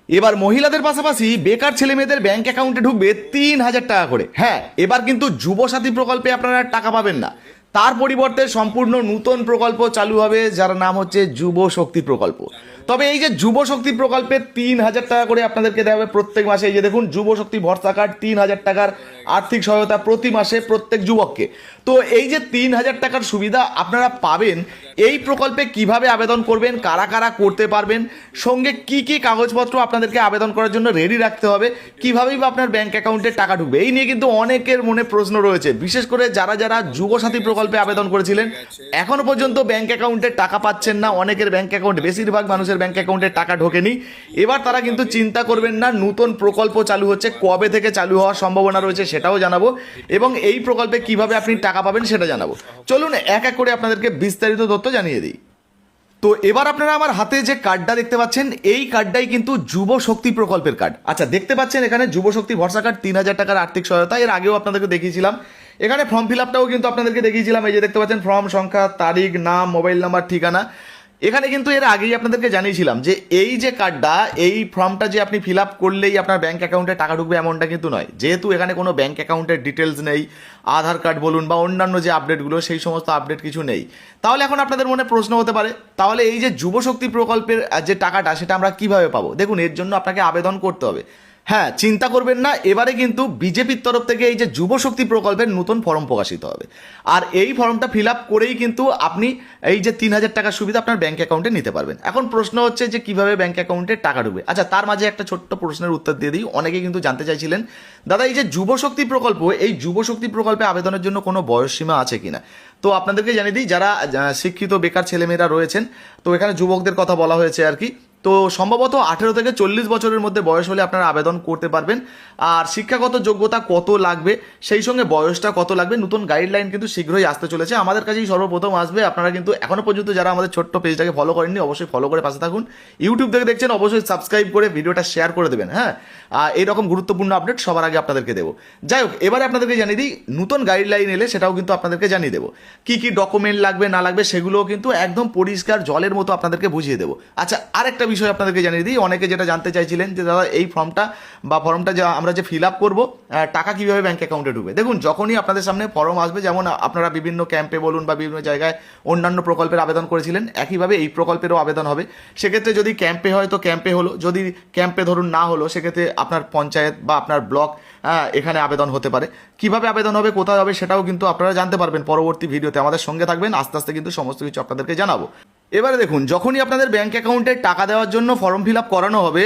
এবার মহিলাদের পাশাপাশি বেকার ছেলে মেয়েদের ব্যাংক অ্যাকাউন্টে ঢুকবে 3,000 টাকা করে। হ্যাঁ, এবার কিন্তু যুবসাথী প্রকল্পে আপনারা টাকা পাবেন না, তার পরিবর্তে সম্পূর্ণ নতুন প্রকল্প চালু হবে, যার নাম হচ্ছে যুব শক্তি প্রকল্প। তবে এই যে যুব শক্তি প্রকল্পে 3,000 টাকা করে আপনাদেরকে দেওয়া হবে প্রত্যেক মাসে। এই যে দেখুন, যুব শক্তি ভরসা কার্ড, 3,000 টাকার আর্থিক সহায়তা প্রতি মাসে প্রত্যেক যুবককে। তো এই যে 3,000 টাকার সুবিধা আপনারা পাবেন, এই প্রকল্পে কিভাবে আবেদন করবেন, কারা কারা করতে পারবেন, সঙ্গে কি কি কাগজপত্র আপনাদেরকে আবেদন করার জন্য রেডি রাখতে হবে, কিভাবেই বা আপনার ব্যাংক অ্যাকাউন্টে টাকা ঢুকবে, এই নিয়ে কিন্তু অনেকের মনে প্রশ্ন রয়েছে। বিশেষ করে যারা যারা যুবসাথী প্রকল্পে আবেদন করেছিলেন, এখনো পর্যন্ত ব্যাংক অ্যাকাউন্টে টাকা পাচ্ছেন না। অনেকের ব্যাংক অ্যাকাউন্ট, বেশিরভাগ মানুষের ব্যাংক অ্যাকাউন্টে টাকা ঢোকেনি। এবার তারা কিন্তু চিন্তা করবেন না, নতুন প্রকল্প চালু হচ্ছে, কবে থেকে চালু হওয়ার সম্ভাবনা রয়েছে সেটাও জানাবো, এবং এই প্রকল্পে কিভাবে আপনি টাকা পাবেন সেটা জানাবো। চলুন এক এক করে আপনাদেরকে বিস্তারিত তথ্য জানিয়ে দিই। তো এবার আপনারা আমার হাতে যে কার্ডটা দেখতে পাচ্ছেন, এই কার্ডটাই কিন্তু যুব শক্তি প্রকল্পের কার্ড। আচ্ছা, দেখতে পাচ্ছেন এখানে যুব শক্তি ভরসা কার্ড, 3,000 টাকার আর্থিক সহায়তা। এর আগেও আপনাদেরকে দেখিয়েছিলাম, এখানে ফর্ম ফিল আপটাও কিন্তু আপনাদেরকে দেখিয়েছিলাম। এই যে দেখতে পাচ্ছেন, ফর্ম সংখ্যা, তারিখ, নাম, মোবাইল নাম্বার, ঠিকানা। এখানে কিন্তু এর আগেই আপনাদেরকে জানিয়েছিলাম যে এই যে কার্ডটা, এই ফর্মটা যে আপনি ফিল আপ করলেই আপনার ব্যাংক অ্যাকাউন্টে টাকা ঢুকবে এমনটা কিন্তু নয়। যেহেতু এখানে কোনো ব্যাংক অ্যাকাউন্টের ডিটেলস নেই, আধার কার্ড বলুন বা অন্যান্য যে আপডেটগুলো, সেই সমস্ত আপডেট কিছু নেই। তাহলে এখন আপনাদের মনে প্রশ্ন হতে পারে, তাহলে এই যে যুব শক্তি প্রকল্পের যে টাকাটা, সেটা আমরা কিভাবে পাবো? দেখুন, এর জন্য আপনাকে আবেদন করতে হবে। হ্যাঁ, চিন্তা করবেন না, এবারে কিন্তু বিজেপির তরফ থেকে এই যে যুব শক্তি প্রকল্পের নতুন ফর্ম প্রকাশিত হবে, আর এই ফর্মটা ফিল আপ করেই কিন্তু আপনি এই যে 3,000 টাকার সুবিধা আপনার ব্যাংক অ্যাকাউন্টে নিতে পারবেন। এখন প্রশ্ন হচ্ছে যে কিভাবে ব্যাংক অ্যাকাউন্টে টাকা ঢুকবে। আচ্ছা, তার মাঝে একটা ছোট্ট প্রশ্নের উত্তর দিয়ে দিই। অনেকে কিন্তু জানতে চাইছিলেন, দাদা এই যে যুব শক্তি প্রকল্প, এই যুব শক্তি প্রকল্পে আবেদনের জন্য কোনো বয়সসীমা আছে কিনা? তো আপনাদেরকে জানিয়ে দিই, যারা শিক্ষিত বেকার ছেলেমেয়েরা রয়েছেন, তো এখানে যুবকদের কথা বলা হয়েছে আর কি। তো সম্ভবত 18 থেকে 40 বছরের মধ্যে বয়স হলে আপনারা আবেদন করতে পারবেন। আর শিক্ষাগত যোগ্যতা কত লাগবে, সেই সঙ্গে বয়সটা কত লাগবে, নতুন গাইডলাইন কিন্তু শীঘ্রই আসতে চলেছে। আমাদের কাছেই সর্বপ্রথম আসবে। আপনারা কিন্তু এখনো পর্যন্ত যারা আমাদের ছোট্ট পেজটাকে ফলো করেননি, অবশ্যই ফলো করে পাশে থাকুন। ইউটিউব থেকে দেখছেন, অবশ্যই সাবস্ক্রাইব করে ভিডিওটা শেয়ার করে দেবেন। হ্যাঁ, এইরকম গুরুত্বপূর্ণ আপডেট সবার আগে আপনাদেরকে দেবো। যাই হোক, এবারে আপনাদেরকে জানিয়ে দিই, নতুন গাইডলাইন এলে সেটাও কিন্তু আপনাদেরকে জানিয়ে দেবো। কি কি ডকুমেন্ট লাগবে না লাগবে সেগুলোও কিন্তু একদম পরিষ্কার জলের মতো আপনাদেরকে বুঝিয়ে দেবো। আচ্ছা, আরেকটা বিষয় আপনাদেরকে জানিয়ে দিই, অনেকে যেটা জানতে চাইছিলেন যে দাদা এই ফর্মটা যে আমরা যে ফিল আপ করবো, টাকা কীভাবে ব্যাংক অ্যাকাউন্টে ঢুকবে। দেখুন, যখনই আপনাদের সামনে ফর্ম আসবে, যেমন আপনারা বিভিন্ন ক্যাম্পে বলুন বা বিভিন্ন জায়গায় অন্যান্য প্রকল্পের আবেদন করেছিলেন, একইভাবে এই প্রকল্পেরও আবেদন হবে। সেক্ষেত্রে যদি ক্যাম্পে হয় তো ক্যাম্পে হলো, যদি ক্যাম্পে ধরুন না হলো, সেক্ষেত্রে আপনার পঞ্চায়েত বা আপনার ব্লক, এখানে আবেদন হতে পারে। কিভাবে আবেদন হবে, কোথায় হবে, সেটাও কিন্তু আপনারা জানতে পারবেন পরবর্তী ভিডিওতে। আমাদের সঙ্গে থাকবেন, আস্তে আস্তে কিন্তু সমস্ত কিছু আপনাদেরকে জানাবো। এবারে দেখুন, যখনই আপনাদের ব্যাংক অ্যাকাউন্টে টাকা দেওয়ার জন্য ফর্ম ফিল আপ করানো হবে,